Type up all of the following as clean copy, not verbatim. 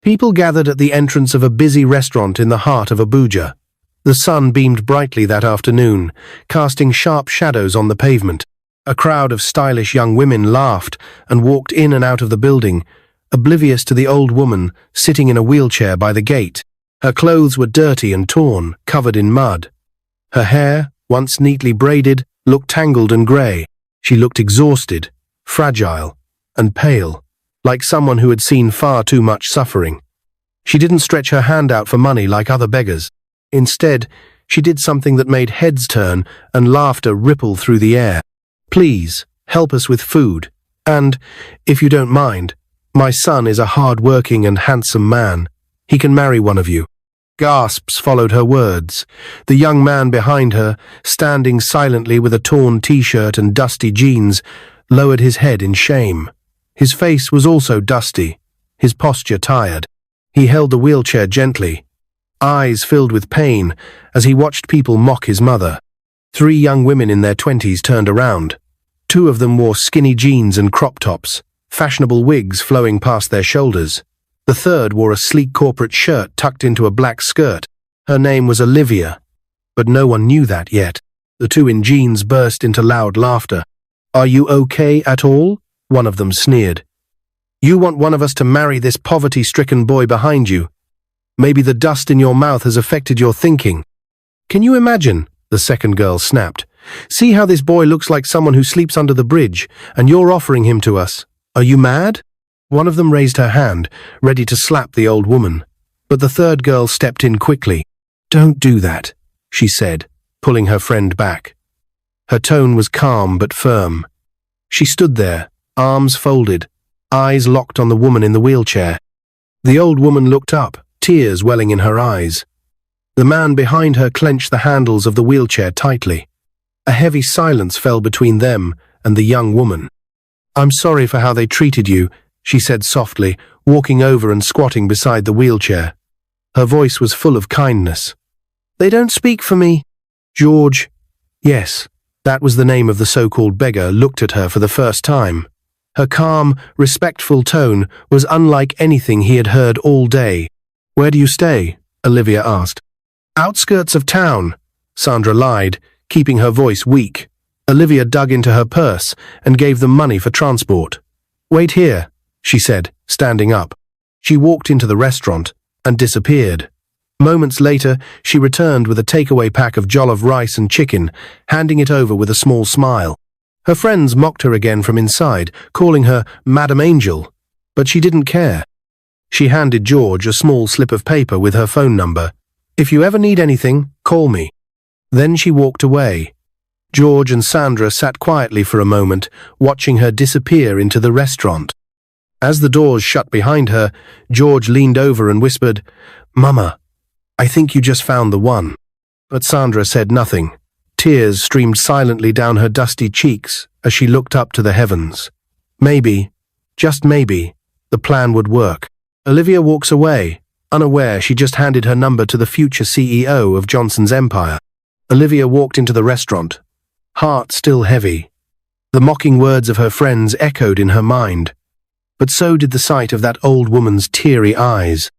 People gathered at the entrance of a busy restaurant in the heart of Abuja. The sun beamed brightly that afternoon, casting sharp shadows on the pavement. A crowd of stylish young women laughed and walked in and out of the building, oblivious to the old woman sitting in a wheelchair by the gate. Her clothes were dirty and torn, covered in mud. Her hair, once neatly braided, looked tangled and grey. She looked exhausted, fragile, and pale, like someone who had seen far too much suffering. She didn't stretch her hand out for money like other beggars. Instead, she did something that made heads turn and laughter ripple through the air. "Please, help us with food. And, if you don't mind, my son is a hard-working and handsome man. He can marry one of you." Gasps followed her words. The young man behind her, standing silently with a torn t-shirt and dusty jeans, lowered his head in shame. His face was also dusty, his posture tired. He held the wheelchair gently, eyes filled with pain as he watched people mock his mother. 3 young women in their 20s turned around. 2 of them wore skinny jeans and crop tops, fashionable wigs flowing past their shoulders. The third wore a sleek corporate shirt tucked into a black skirt. Her name was Olivia, but no one knew that yet. The 2 in jeans burst into loud laughter. "Are you okay at all?" one of them sneered. "You want one of us to marry this poverty-stricken boy behind you? Maybe the dust in your mouth has affected your thinking." "Can you imagine?" the second girl snapped. "See how this boy looks like someone who sleeps under the bridge, and you're offering him to us. Are you mad?" One of them raised her hand, ready to slap the old woman, but the third girl stepped in quickly. "Don't do that," she said, pulling her friend back. Her tone was calm but firm. She stood there, arms folded, eyes locked on the woman in the wheelchair. The old woman looked up, tears welling in her eyes. The man behind her clenched the handles of the wheelchair tightly. A heavy silence fell between them and the young woman. "I'm sorry for how they treated you," she said softly, walking over and squatting beside the wheelchair. Her voice was full of kindness. "They don't speak for me." George, yes, that was the name of the so-called beggar, looked at her for the first time. Her calm, respectful tone was unlike anything he had heard all day. "Where do you stay?" Olivia asked. "Outskirts of town," Sandra lied, keeping her voice weak. Olivia dug into her purse and gave them money for transport. "Wait here," she said, standing up. She walked into the restaurant and disappeared. Moments later, she returned with a takeaway pack of jollof rice and chicken, handing it over with a small smile. Her friends mocked her again from inside, calling her Madam Angel, but she didn't care. She handed George a small slip of paper with her phone number. "If you ever need anything, call me." Then she walked away. George and Sandra sat quietly for a moment, watching her disappear into the restaurant. As the doors shut behind her, George leaned over and whispered, "Mama, I think you just found the one." But Sandra said nothing. Tears streamed silently down her dusty cheeks as she looked up to the heavens. Maybe, just maybe, the plan would work. Olivia walks away, unaware she just handed her number to the future CEO of Johnson's empire. Olivia walked into the restaurant, heart still heavy. The mocking words of her friends echoed in her mind, but so did the sight of that old woman's teary eyes.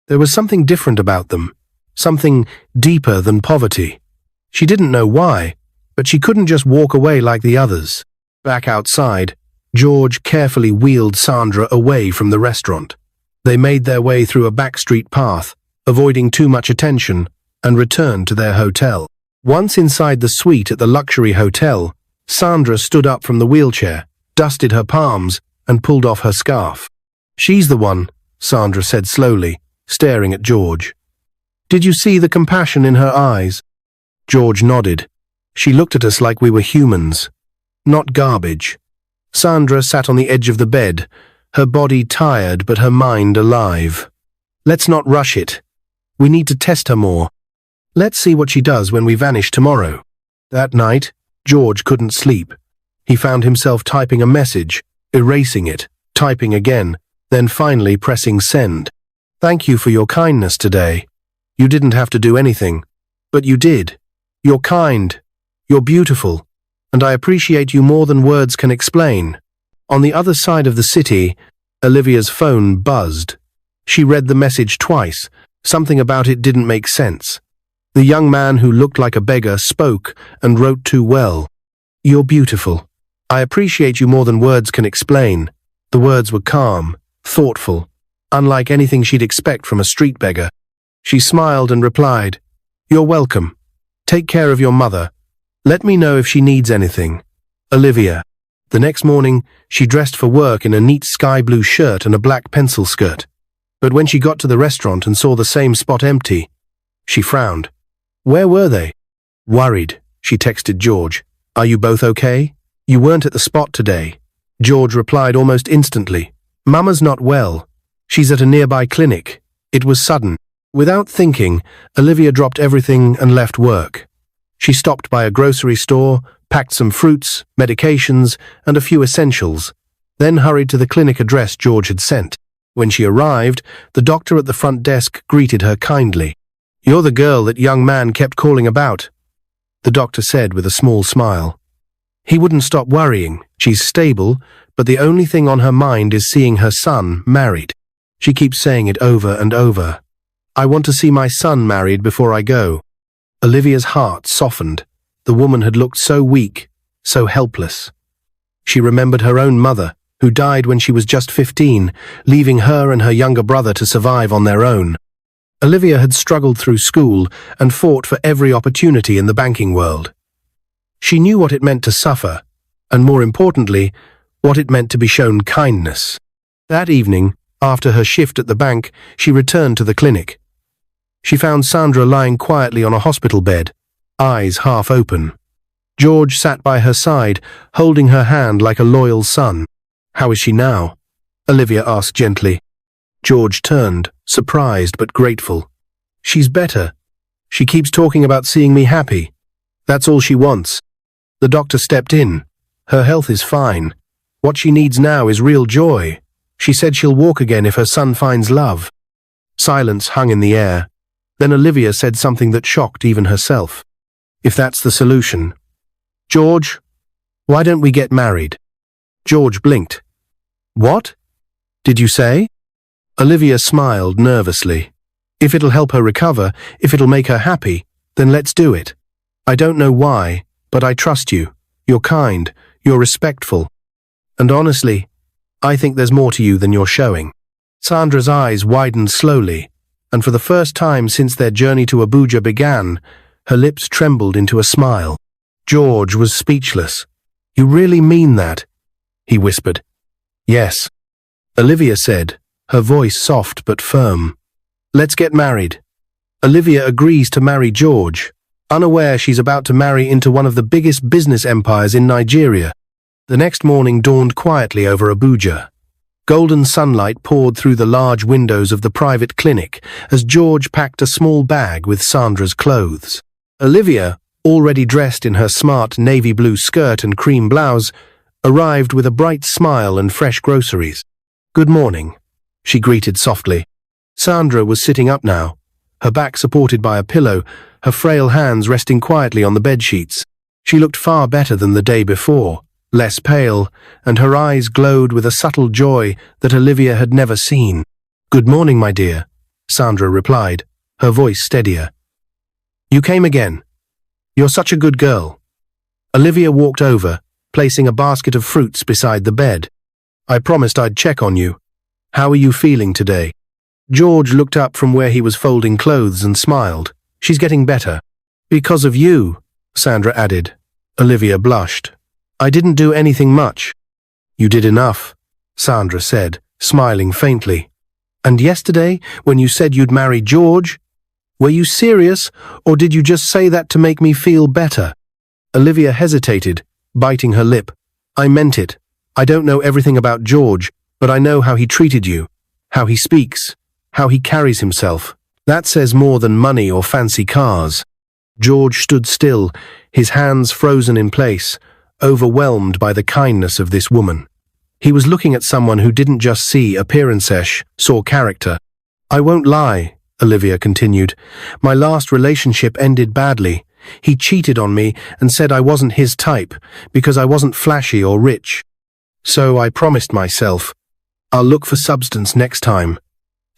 There was something different about them, something deeper than poverty. She didn't know why, but she couldn't just walk away like the others. Back outside, George carefully wheeled Sandra away from the restaurant. They made their way through a backstreet path, avoiding too much attention, and returned to their hotel. Once inside the suite at the luxury hotel, Sandra stood up from the wheelchair, dusted her palms, and pulled off her scarf. "She's the one," Sandra said slowly, staring at George. "Did you see the compassion in her eyes?" George nodded. "She looked at us like we were humans, not garbage." Sandra sat on the edge of the bed, her body tired but her mind alive. "Let's not rush it. We need to test her more. Let's see what she does when we vanish tomorrow." That night, George couldn't sleep. He found himself typing a message, erasing it, typing again, then finally pressing send. "Thank you for your kindness today. You didn't have to do anything, but you did. You're kind, you're beautiful, and I appreciate you more than words can explain." On the other side of the city, Olivia's phone buzzed. She read the message twice. Something about it didn't make sense. The young man who looked like a beggar spoke and wrote too well. "You're beautiful. I appreciate you more than words can explain." The words were calm, thoughtful, unlike anything she'd expect from a street beggar. She smiled and replied, "You're welcome. Take care of your mother. Let me know if she needs anything. Olivia." The next morning, she dressed for work in a neat sky blue shirt and a black pencil skirt. But when she got to the restaurant and saw the same spot empty, she frowned. Where were they? Worried, she texted George. "Are you both okay? You weren't at the spot today." George replied almost instantly. "Mama's not well. She's at a nearby clinic." It was sudden. Without thinking, Olivia dropped everything and left work. She stopped by a grocery store, packed some fruits, medications, and a few essentials, then hurried to the clinic address George had sent. When she arrived, the doctor at the front desk greeted her kindly. "You're the girl that young man kept calling about," the doctor said with a small smile. He wouldn't stop worrying. "She's stable, but the only thing on her mind is seeing her son married. She keeps saying it over and over. I want to see my son married before I go." Olivia's heart softened. The woman had looked so weak, so helpless. She remembered her own mother, who died when she was just 15, leaving her and her younger brother to survive on their own. Olivia had struggled through school and fought for every opportunity in the banking world. She knew what it meant to suffer, and more importantly, what it meant to be shown kindness. That evening, after her shift at the bank, she returned to the clinic. She found Sandra lying quietly on a hospital bed, eyes half open. George sat by her side, holding her hand like a loyal son. "How is she now?" Olivia asked gently. George turned, surprised but grateful. "She's better. She keeps talking about seeing me happy. That's all she wants." The doctor stepped in. "Her health is fine. What she needs now is real joy. She said she'll walk again if her son finds love." Silence hung in the air. Then Olivia said something that shocked even herself. "If that's the solution, George, why don't we get married?" George blinked. "What did you say?" Olivia smiled nervously. "If it'll help her recover, if it'll make her happy, then let's do it. I don't know why, but I trust you. You're kind, you're respectful. And honestly, I think there's more to you than you're showing." Sandra's eyes widened slowly, and for the first time since their journey to Abuja began, her lips trembled into a smile. George was speechless. "You really mean that?" he whispered. "Yes," Olivia said, her voice soft but firm. "Let's get married." Olivia agrees to marry George, unaware she's about to marry into one of the biggest business empires in Nigeria. The next morning dawned quietly over Abuja. Golden sunlight poured through the large windows of the private clinic as George packed a small bag with Sandra's clothes. Olivia, already dressed in her smart navy blue skirt and cream blouse, arrived with a bright smile and fresh groceries. "Good morning," she greeted softly. Sandra was sitting up now, her back supported by a pillow, her frail hands resting quietly on the bedsheets. She looked far better than the day before, less pale, and her eyes glowed with a subtle joy that Olivia had never seen. "Good morning, my dear," Sandra replied, her voice steadier. "You came again. You're such a good girl." Olivia walked over, placing a basket of fruits beside the bed. "I promised I'd check on you. How are you feeling today?" George looked up from where he was folding clothes and smiled. "She's getting better." "Because of you," Sandra added. Olivia blushed. "I didn't do anything much." "You did enough," Sandra said, smiling faintly. "And yesterday, when you said you'd marry George, were you serious, or did you just say that to make me feel better?" Olivia hesitated, biting her lip. "I meant it. I don't know everything about George, but I know how he treated you, how he speaks, how he carries himself. That says more than money or fancy cars." George stood still, his hands frozen in place, overwhelmed by the kindness of this woman. He was looking at someone who didn't just see appearances, saw character. "I won't lie," Olivia continued. "My last relationship ended badly. He cheated on me and said I wasn't his type because I wasn't flashy or rich. So I promised myself, I'll look for substance next time.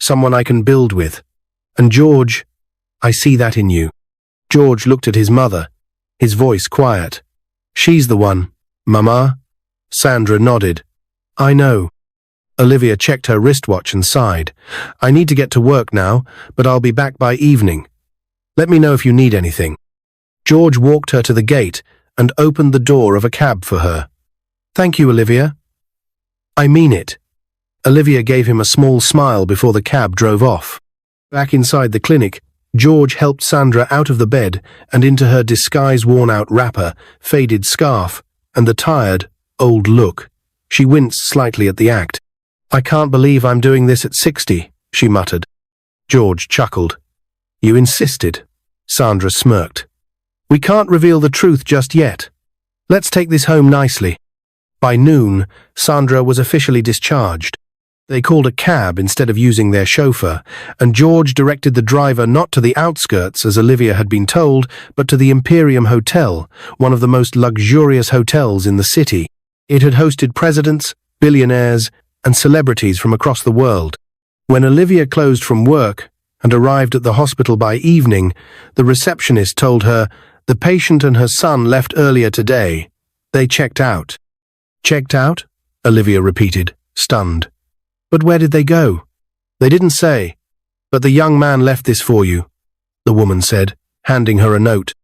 someone I can build with. And George, I see that in you." George looked at his mother, his voice quiet. "She's the one, Mama." Sandra nodded. "I know." Olivia checked her wristwatch and sighed. "I need to get to work now, but I'll be back by evening. Let me know if you need anything." George walked her to the gate and opened the door of a cab for her. "Thank you, Olivia." "I mean it." Olivia gave him a small smile before the cab drove off. Back inside the clinic, George helped Sandra out of the bed and into her disguise-worn-out wrapper, faded scarf, and the tired, old look. She winced slightly at the act. "I can't believe I'm doing this at 60, she muttered. George chuckled. "You insisted." Sandra smirked. "We can't reveal the truth just yet. Let's take this home nicely." By noon, Sandra was officially discharged. They called a cab instead of using their chauffeur, and George directed the driver not to the outskirts, as Olivia had been told, but to the Imperium Hotel, one of the most luxurious hotels in the city. It had hosted presidents, billionaires, and celebrities from across the world. When Olivia closed from work and arrived at the hospital by evening, the receptionist told her the patient and her son left earlier today. They checked out. "Checked out?" Olivia repeated, stunned. "But where did they go?" "They didn't say, but the young man left this for you," the woman said, handing her a note.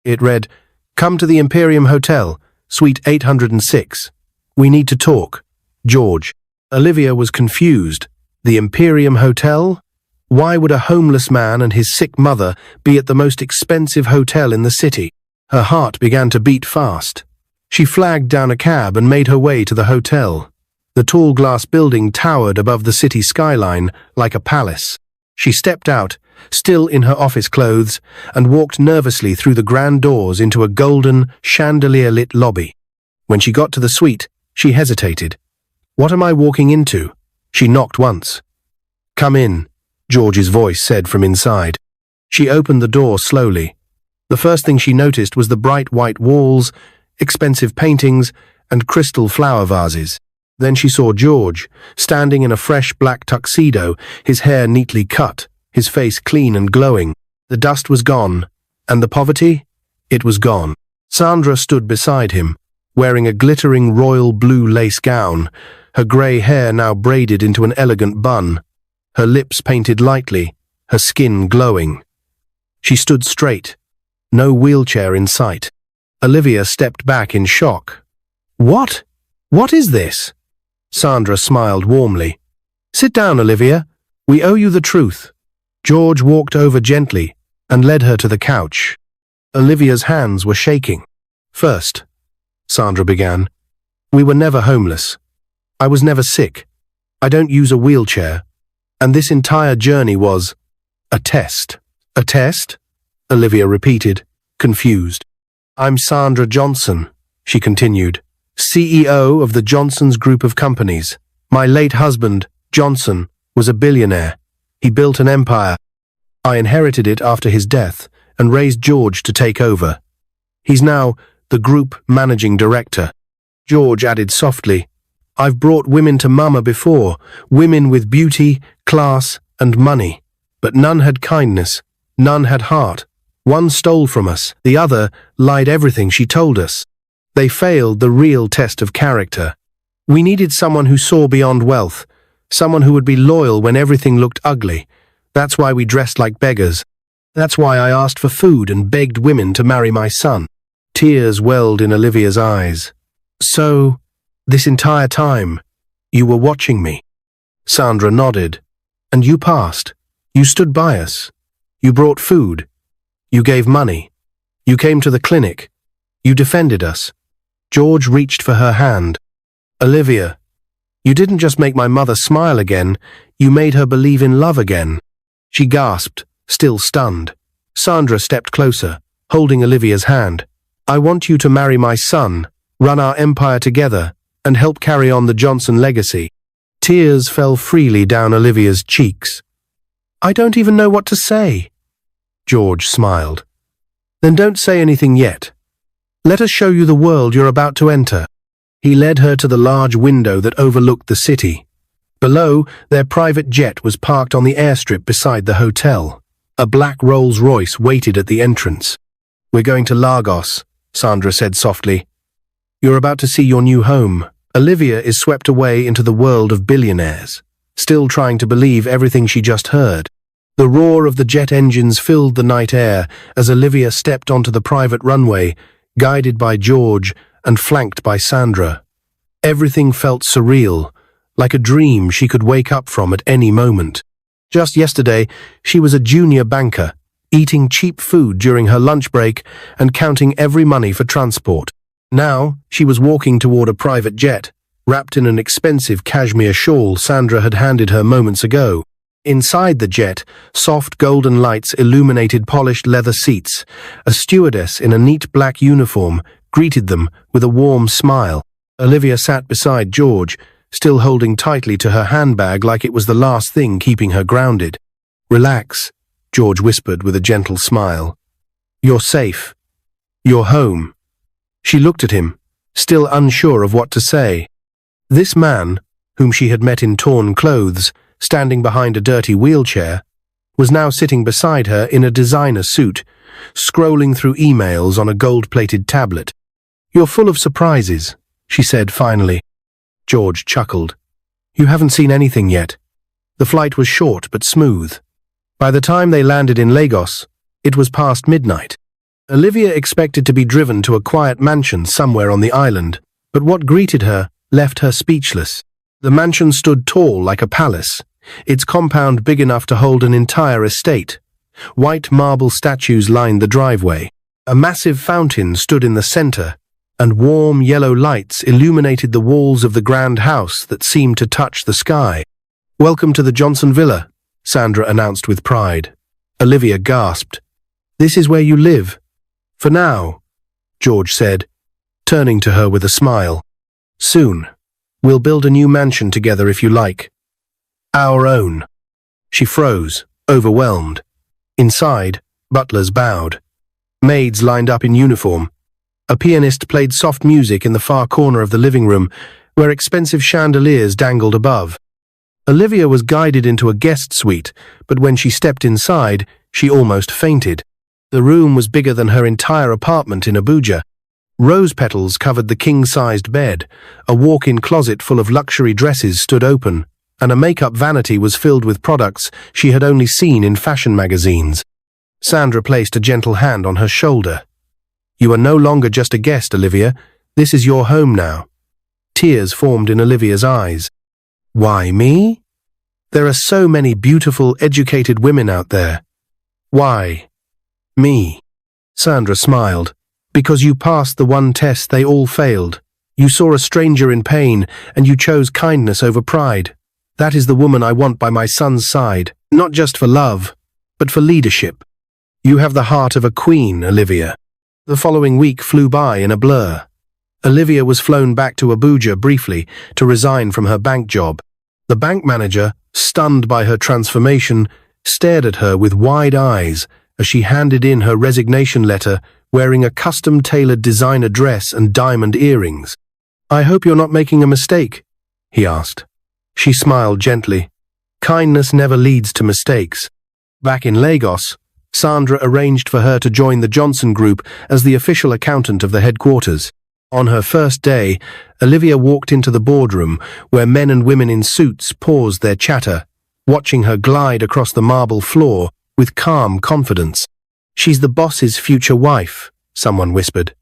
It read, "Come to the Imperium Hotel, Suite 806. We need to talk. George." Olivia was confused. The Imperium Hotel? Why would a homeless man and his sick mother be at the most expensive hotel in the city? Her heart began to beat fast. She flagged down a cab and made her way to the hotel. The tall glass building towered above the city skyline like a palace. She stepped out, still in her office clothes, and walked nervously through the grand doors into a golden, chandelier-lit lobby. When she got to the suite, she hesitated. "What am I walking into?" She knocked once. "Come in," George's voice said from inside. She opened the door slowly. The first thing she noticed was the bright white walls, expensive paintings, and crystal flower vases. Then she saw George, standing in a fresh black tuxedo, his hair neatly cut, his face clean and glowing. The dust was gone, and the poverty? It was gone. Sandra stood beside him, wearing a glittering royal blue lace gown, her grey hair now braided into an elegant bun, her lips painted lightly, her skin glowing. She stood straight, no wheelchair in sight. Olivia stepped back in shock. "What? What is this?" Sandra smiled warmly. "Sit down, Olivia. We owe you the truth." George walked over gently and led her to the couch. Olivia's hands were shaking. "First," Sandra began, "we were never homeless. I was never sick. I don't use a wheelchair. And this entire journey was a test." "A test?" Olivia repeated, confused. "I'm Sandra Johnson," she continued, "CEO of the Johnson's group of companies. My late husband, Johnson, was a billionaire. He built an empire. I inherited it after his death and raised George to take over. He's now the group managing director." George added softly, "I've brought women to Mama before, women with beauty, class, and money. But none had kindness, none had heart. One stole from us, the other lied everything she told us. They failed the real test of character. We needed someone who saw beyond wealth, someone who would be loyal when everything looked ugly. That's why we dressed like beggars. That's why I asked for food and begged women to marry my son." Tears welled in Olivia's eyes. "So, this entire time, you were watching me?" Sandra nodded. "And you passed. You stood by us. You brought food. You gave money. You came to the clinic. You defended us." George reached for her hand. "Olivia, you didn't just make my mother smile again, you made her believe in love again." She gasped, still stunned. Sandra stepped closer, holding Olivia's hand. "I want you to marry my son, run our empire together, and help carry on the Johnson legacy." Tears fell freely down Olivia's cheeks. "I don't even know what to say." George smiled. "Then don't say anything yet. Let us show you the world you're about to enter." He led her to the large window that overlooked the city. Below, their private jet was parked on the airstrip beside the hotel. A black Rolls-Royce waited at the entrance. "We're going to Lagos," Sandra said softly. "You're about to see your new home." Olivia is swept away into the world of billionaires, still trying to believe everything she just heard. The roar of the jet engines filled the night air as Olivia stepped onto the private runway, guided by George and flanked by Sandra. Everything felt surreal, like a dream she could wake up from at any moment. Just yesterday, she was a junior banker, eating cheap food during her lunch break and counting every money for transport. Now, she was walking toward a private jet, wrapped in an expensive cashmere shawl Sandra had handed her moments ago. Inside the jet, soft golden lights illuminated polished leather seats. A stewardess in a neat black uniform greeted them with a warm smile. Olivia sat beside George, still holding tightly to her handbag like it was the last thing keeping her grounded. "Relax," George whispered with a gentle smile. "You're safe. You're home." She looked at him, still unsure of what to say. This man, whom she had met in torn clothes, standing behind a dirty wheelchair, was now sitting beside her in a designer suit, scrolling through emails on a gold-plated tablet. "You're full of surprises," she said finally. George chuckled. "You haven't seen anything yet." The flight was short but smooth. By the time they landed in Lagos, it was past midnight. Olivia expected to be driven to a quiet mansion somewhere on the island, but what greeted her left her speechless. The mansion stood tall like a palace, its compound big enough to hold an entire estate. White marble statues lined the driveway. A massive fountain stood in the center, and warm yellow lights illuminated the walls of the grand house that seemed to touch the sky. "Welcome to the Johnson Villa," Sandra announced with pride. Olivia gasped. "This is where you live?" "For now," George said, turning to her with a smile. "Soon. We'll build a new mansion together if you like. Our own." She froze, overwhelmed. Inside, butlers bowed. Maids lined up in uniform. A pianist played soft music in the far corner of the living room, where expensive chandeliers dangled above. Olivia was guided into a guest suite, but when she stepped inside, she almost fainted. The room was bigger than her entire apartment in Abuja. Rose petals covered the king-sized bed, a walk-in closet full of luxury dresses stood open, and a makeup vanity was filled with products she had only seen in fashion magazines. Sandra placed a gentle hand on her shoulder. "You are no longer just a guest, Olivia. This is your home now." Tears formed in Olivia's eyes. "Why me? There are so many beautiful, educated women out there. Why me?" Sandra smiled. "Because you passed the one test they all failed. You saw a stranger in pain, and you chose kindness over pride. That is the woman I want by my son's side, not just for love, but for leadership. You have the heart of a queen, Olivia." The following week flew by in a blur. Olivia was flown back to Abuja briefly to resign from her bank job. The bank manager, stunned by her transformation, stared at her with wide eyes as she handed in her resignation letter wearing a custom-tailored designer dress and diamond earrings. "I hope you're not making a mistake," he asked. She smiled gently. Kindness never leads to mistakes. Back in Lagos, Sandra arranged for her to join the Johnson Group as the official accountant of the headquarters. On her first day, Olivia walked into the boardroom where men and women in suits paused their chatter, watching her glide across the marble floor with calm confidence. "She's the boss's future wife," someone whispered.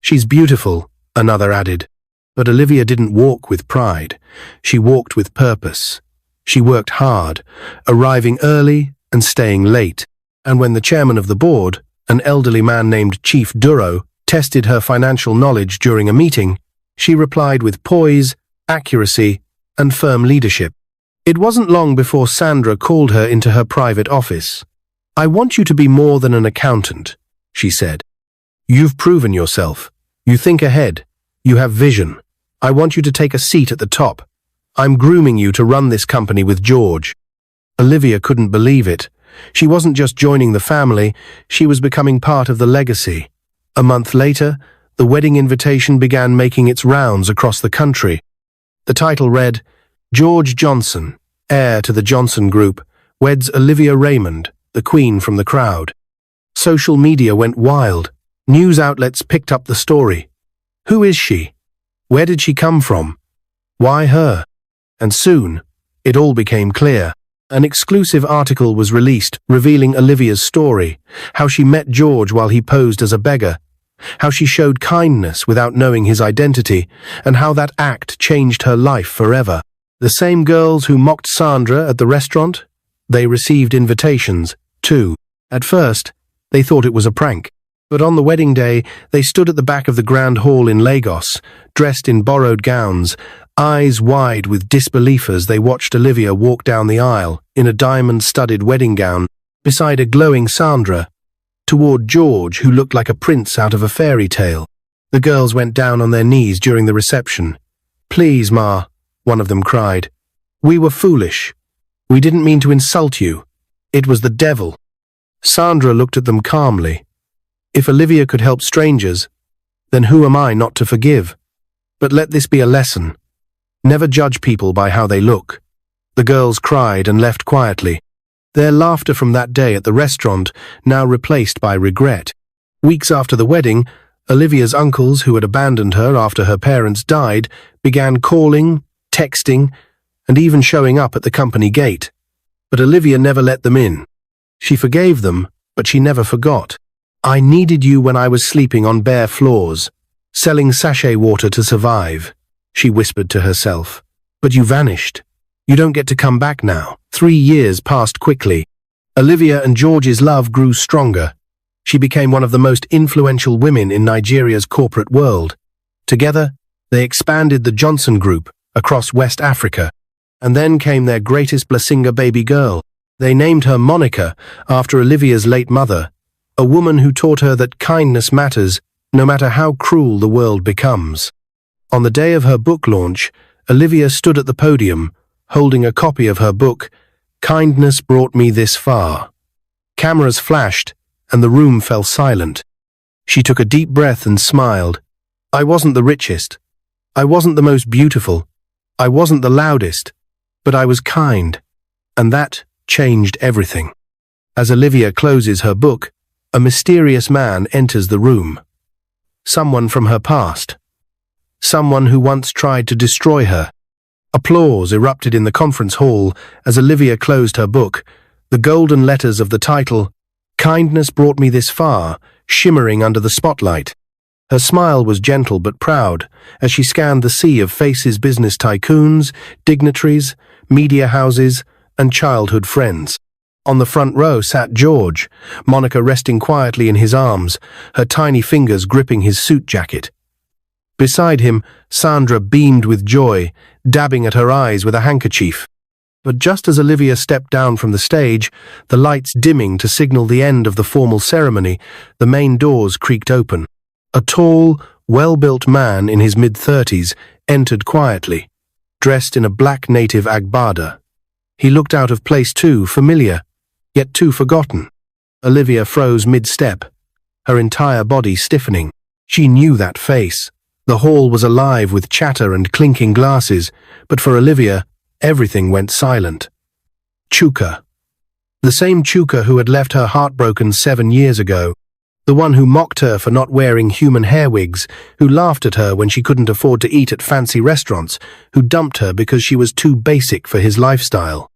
"She's beautiful," another added. But Olivia didn't walk with pride. She walked with purpose. She worked hard, arriving early and staying late. And when the chairman of the board, an elderly man named Chief Duro, tested her financial knowledge during a meeting, she replied with poise, accuracy, and firm leadership. It wasn't long before Sandra called her into her private office. "I want you to be more than an accountant," she said. "You've proven yourself. You think ahead. You have vision. I want you to take a seat at the top. I'm grooming you to run this company with George." Olivia couldn't believe it. She wasn't just joining the family, she was becoming part of the legacy. A month later, the wedding invitation began making its rounds across the country. The title read, George Johnson, heir to the Johnson Group, weds Olivia Raymond, the queen from the crowd. Social media went wild. News outlets picked up the story. Who is she? Where did she come from? Why her? And soon, it all became clear. An exclusive article was released revealing Olivia's story, how she met George while he posed as a beggar, how she showed kindness without knowing his identity, and how that act changed her life forever. The same girls who mocked Sandra at the restaurant, they received invitations, too. At first, they thought it was a prank. But on the wedding day, they stood at the back of the Grand Hall in Lagos, dressed in borrowed gowns, eyes wide with disbelief as they watched Olivia walk down the aisle in a diamond-studded wedding gown, beside a glowing Sandra, toward George, who looked like a prince out of a fairy tale. The girls went down on their knees during the reception. "Please, Ma," one of them cried. "We were foolish. We didn't mean to insult you. It was the devil." Sandra looked at them calmly. If Olivia could help strangers, then who am I not to forgive? But let this be a lesson. Never judge people by how they look. The girls cried and left quietly. Their laughter from that day at the restaurant now replaced by regret. Weeks after the wedding, Olivia's uncles, who had abandoned her after her parents died, began calling, texting, and even showing up at the company gate. But Olivia never let them in. She forgave them, but she never forgot. "I needed you when I was sleeping on bare floors, selling sachet water to survive," she whispered to herself. "But you vanished. You don't get to come back now." 3 years passed quickly. Olivia and George's love grew stronger. She became one of the most influential women in Nigeria's corporate world. Together, they expanded the Johnson Group across West Africa. And then came their greatest Blasinga baby girl. They named her Monica after Olivia's late mother, a woman who taught her that kindness matters no matter how cruel the world becomes. On the day of her book launch, Olivia stood at the podium, holding a copy of her book, Kindness Brought Me This Far. Cameras flashed, and the room fell silent. She took a deep breath and smiled. "I wasn't the richest. I wasn't the most beautiful. I wasn't the loudest. But I was kind. And that changed everything." As Olivia closes her book, a mysterious man enters the room. Someone from her past. Someone who once tried to destroy her. Applause erupted in the conference hall as Olivia closed her book, the golden letters of the title, Kindness Brought Me This Far, shimmering under the spotlight. Her smile was gentle but proud as she scanned the sea of faces: business tycoons, dignitaries, media houses, and childhood friends. On the front row sat George, Monica resting quietly in his arms, her tiny fingers gripping his suit jacket. Beside him, Sandra beamed with joy, dabbing at her eyes with a handkerchief. But just as Olivia stepped down from the stage, the lights dimming to signal the end of the formal ceremony, the main doors creaked open. A tall, well-built man in his mid-30s entered quietly, dressed in a black native agbada. He looked out of place too, familiar, yet too forgotten. Olivia froze mid-step, her entire body stiffening. She knew that face. The hall was alive with chatter and clinking glasses, but for Olivia, everything went silent. Chuka. The same Chuka who had left her heartbroken 7 years ago. The one who mocked her for not wearing human hair wigs, who laughed at her when she couldn't afford to eat at fancy restaurants, who dumped her because she was too basic for his lifestyle.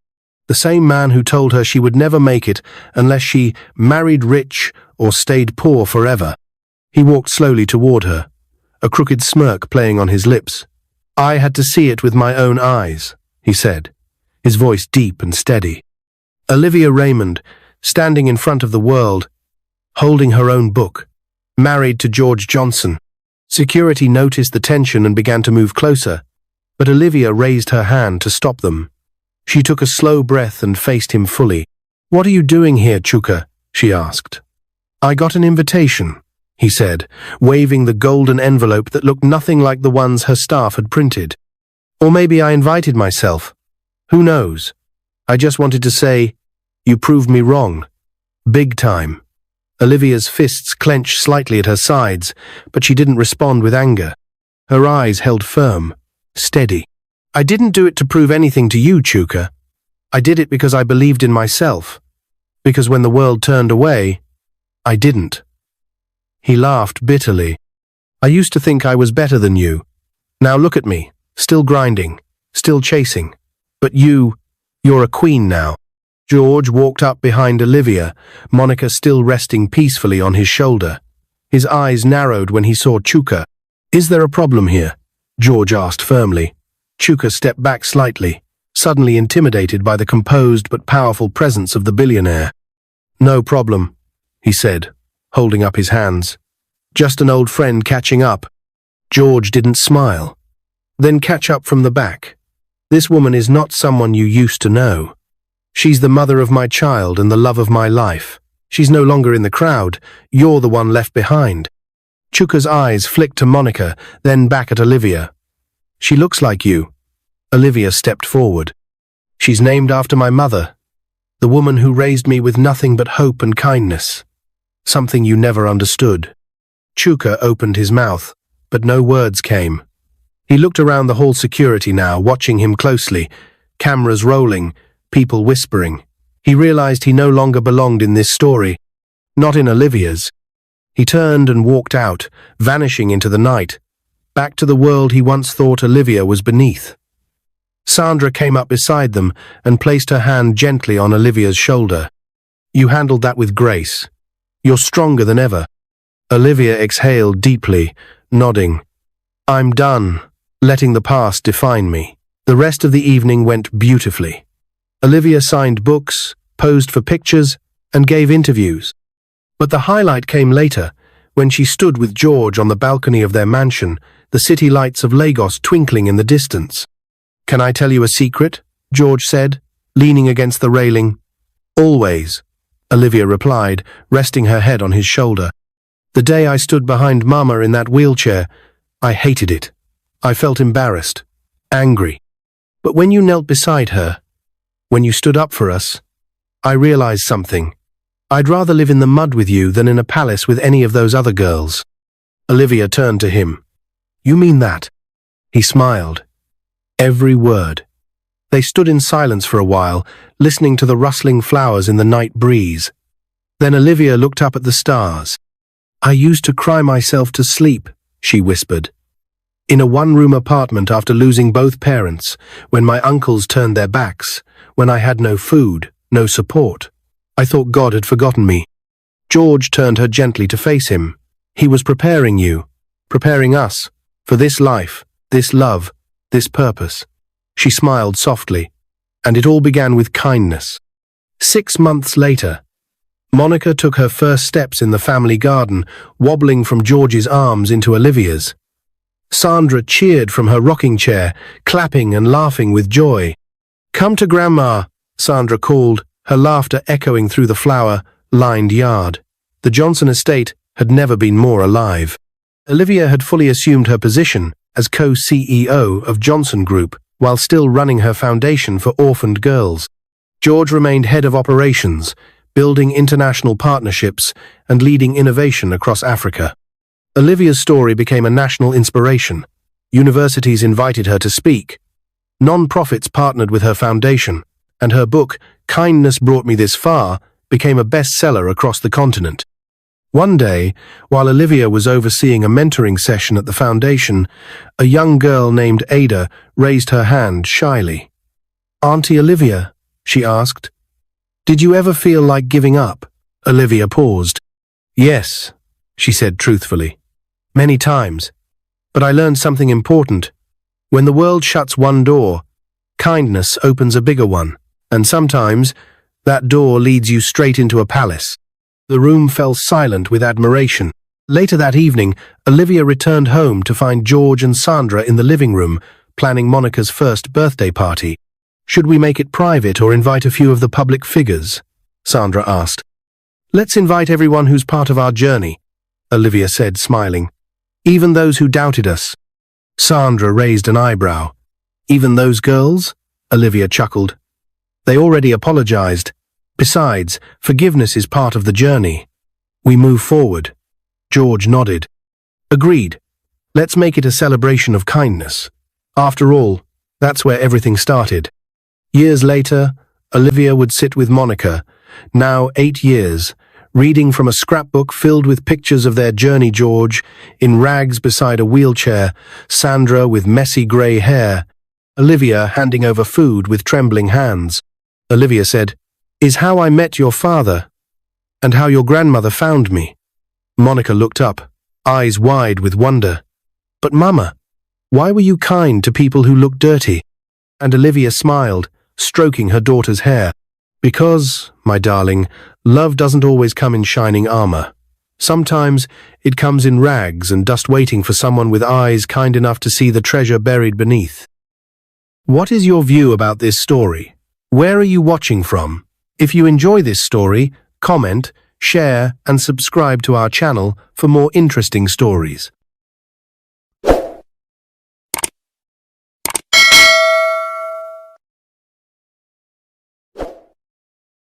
The same man who told her she would never make it unless she married rich or stayed poor forever. He walked slowly toward her, a crooked smirk playing on his lips. "I had to see it with my own eyes," he said, his voice deep and steady. Olivia Raymond, standing in front of the world, holding her own book, married to George Johnson. Security noticed the tension and began to move closer, but Olivia raised her hand to stop them. She took a slow breath and faced him fully. "What are you doing here, Chuka?" she asked. "I got an invitation," he said, waving the golden envelope that looked nothing like the ones her staff had printed. "Or maybe I invited myself. Who knows? I just wanted to say, you proved me wrong. Big time." Olivia's fists clenched slightly at her sides, but she didn't respond with anger. Her eyes held firm, steady. I didn't do it to prove anything to you, Chuka. I did it because I believed in myself. Because when the world turned away, I didn't." He laughed bitterly. "I used to think I was better than you. Now look at me, still grinding, still chasing. But you're a queen now." George walked up behind Olivia, Monica still resting peacefully on his shoulder. His eyes narrowed when he saw Chuka. "Is there a problem here?" George asked firmly. Chuka stepped back slightly, suddenly intimidated by the composed but powerful presence of the billionaire. "No problem," he said, holding up his hands. "Just an old friend catching up." George didn't smile. "Then catch up from the back. This woman is not someone you used to know. She's the mother of my child and the love of my life. She's no longer in the crowd. You're the one left behind." Chuka's eyes flicked to Monica, then back at Olivia. "She looks like you." Olivia stepped forward. "She's named after my mother, the woman who raised me with nothing but hope and kindness. Something you never understood." Chuka opened his mouth, but no words came. He looked around the hall security now, watching him closely, cameras rolling, people whispering. He realized he no longer belonged in this story, not in Olivia's. He turned and walked out, vanishing into the night, back to the world he once thought Olivia was beneath. Sandra came up beside them and placed her hand gently on Olivia's shoulder. "You handled that with grace. You're stronger than ever." Olivia exhaled deeply, nodding. "I'm done letting the past define me." The rest of the evening went beautifully. Olivia signed books, posed for pictures, and gave interviews. But the highlight came later, when she stood with George on the balcony of their mansion, the city lights of Lagos twinkling in the distance. "Can I tell you a secret?" George said, leaning against the railing. "Always," Olivia replied, resting her head on his shoulder. "The day I stood behind Mama in that wheelchair, I hated it. I felt embarrassed, angry. But when you knelt beside her, when you stood up for us, I realized something. I'd rather live in the mud with you than in a palace with any of those other girls." Olivia turned to him. "You mean that?" He smiled. Every word. They stood in silence for a while, listening to the rustling flowers in the night breeze. Then Olivia looked up at the stars. "I used to cry myself to sleep," she whispered. "In a one-room apartment after losing both parents, when my uncles turned their backs, when I had no food, no support. I thought God had forgotten me." George turned her gently to face him. "He was preparing you, preparing us, for this life, this love, this purpose." She smiled softly, and it all began with kindness. 6 months later, Monica took her first steps in the family garden, wobbling from George's arms into Olivia's. Sandra cheered from her rocking chair, clapping and laughing with joy. "Come to Grandma," Sandra called, her laughter echoing through the flower-lined yard. The Johnson estate had never been more alive. Olivia had fully assumed her position as co-CEO of Johnson Group, while still running her foundation for orphaned girls. George remained head of operations, building international partnerships and leading innovation across Africa. Olivia's story became a national inspiration. Universities invited her to speak. Non-profits partnered with her foundation, and her book, Kindness Brought Me This Far, became a bestseller across the continent. One day, while Olivia was overseeing a mentoring session at the foundation, a young girl named Ada raised her hand shyly. "Auntie Olivia," she asked, "did you ever feel like giving up?" Olivia paused. "Yes," she said truthfully. "Many times. But I learned something important. When the world shuts one door, kindness opens a bigger one, and sometimes that door leads you straight into a palace." The room fell silent with admiration. Later that evening, Olivia returned home to find George and Sandra in the living room, planning Monica's first birthday party. "Should we make it private or invite a few of the public figures?" Sandra asked. "Let's invite everyone who's part of our journey," Olivia said, smiling. "Even those who doubted us." Sandra raised an eyebrow. "Even those girls?" Olivia chuckled. "They already apologized. Besides, forgiveness is part of the journey. We move forward." George nodded. "Agreed. Let's make it a celebration of kindness. After all, That's where everything started. Years later, Olivia would sit with Monica, now 8 years, reading from a scrapbook filled with pictures of their journey. George, in rags beside a wheelchair, Sandra with messy grey hair, Olivia handing over food with trembling hands. Olivia said, "Is how I met your father, and how your grandmother found me." Monica looked up, eyes wide with wonder. "But Mama, why were you kind to people who looked dirty?" And Olivia smiled, stroking her daughter's hair. "Because, my darling, love doesn't always come in shining armor. Sometimes it comes in rags and dust, waiting for someone with eyes kind enough to see the treasure buried beneath." What is your view about this story? Where are you watching from? If you enjoy this story, comment, share, and subscribe to our channel for more interesting stories.